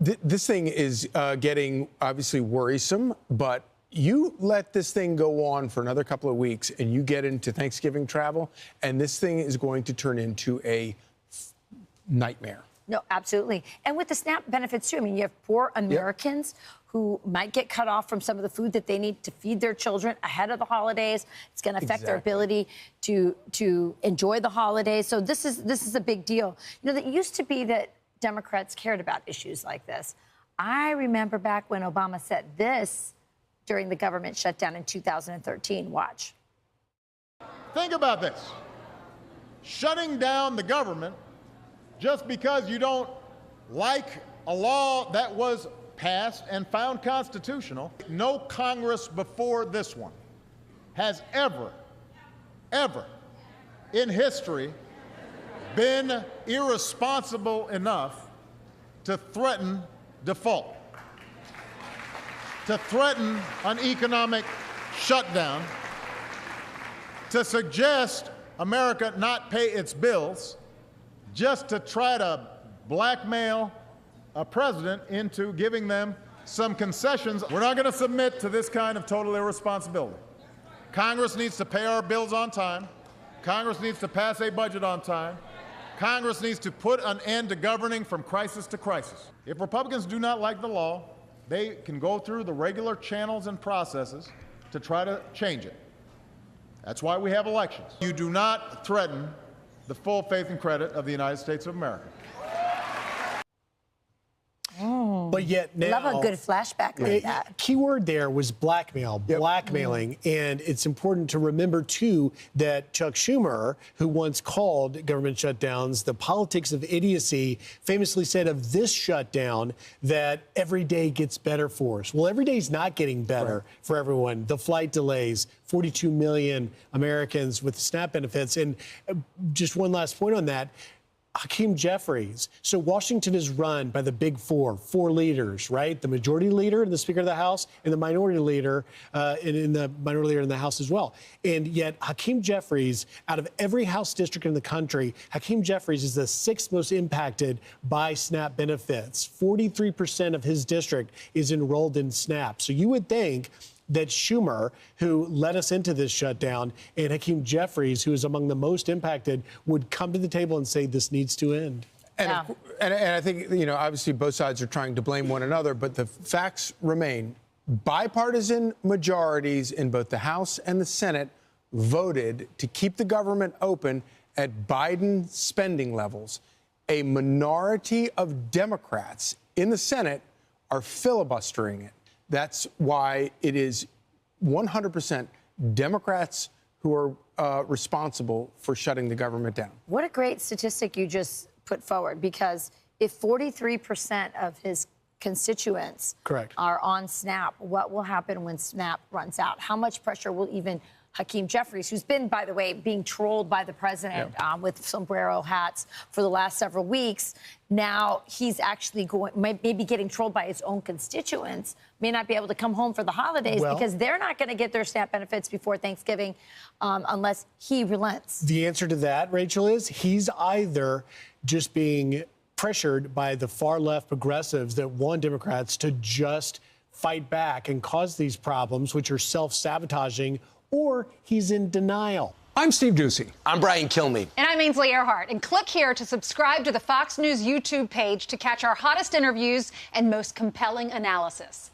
This thing is getting obviously worrisome, but you let this thing go on for another couple of weeks and you get into Thanksgiving travel, and this thing is going to turn into a nightmare. No, absolutely. And with the SNAP benefits, too. I mean, you have poor Americans who might get cut off from some of the food that they need to feed their children ahead of the holidays. It's going to affect their ability to enjoy the holidays. So this is a big deal. You know, it used to be that Democrats cared about issues like this. I remember back when Obama said this during the government shutdown in 2013. Watch. Think about this. Shutting down the government just because you don't like a law that was passed and found constitutional. No Congress before this one has ever in history been irresponsible enough to threaten default, to threaten an economic shutdown, to suggest America not pay its bills, just to try to blackmail a president into giving them some concessions. We're not going to submit to this kind of total irresponsibility. Congress needs to pay our bills on time. Congress needs to pass a budget on time. Congress needs to put an end to governing from crisis to crisis. If Republicans do not like the law, they can go through the regular channels and processes to try to change it. That's why we have elections. You do not threaten the full faith and credit of the United States of America. But yet now, love a good flashback like that. Key word there was blackmail, blackmailing. And it's important to remember, too, that Chuck Schumer, who once called government shutdowns the politics of idiocy, famously said of this shutdown that every day gets better for us. Well, every day's not getting better for everyone. The flight delays, 42 million Americans with SNAP benefits. And just one last point on that. Hakeem Jeffries. So Washington is run by the big four leaders, right? The majority leader and the Speaker of the House, and the minority leader, and the minority leader in the House as well. And yet Hakeem Jeffries, out of every House district in the country, Hakeem Jeffries is the sixth most impacted by SNAP benefits. 43% of his district is enrolled in SNAP. So you would think that Schumer, who led us into this shutdown, and Hakeem Jeffries, who is among the most impacted, would come to the table and say this needs to end. And I think, you know, obviously both sides are trying to blame one another, but the facts remain. Bipartisan majorities in both the House and the Senate voted to keep the government open at Biden spending levels. A minority of Democrats in the Senate are filibustering it. That's why it is 100% Democrats who are responsible for shutting the government down. What a great statistic you just put forward, because if 43% of his constituents are on SNAP, what will happen when SNAP runs out? How much pressure will even Hakeem Jeffries, who's been, by the way, being trolled by the president with sombrero hats for the last several weeks. Now he's actually maybe getting trolled by his own constituents, may not be able to come home for the holidays because they're not going to get their SNAP benefits before Thanksgiving unless he relents. The answer to that, Rachel, is he's either just being pressured by the far left progressives that want Democrats to just fight back and cause these problems, which are self-sabotaging, or he's in denial. I'm Steve Doocy. I'm Brian Kilmeade. And I'm Ainsley Earhart. And click here to subscribe to the Fox News YouTube page to catch our hottest interviews and most compelling analysis.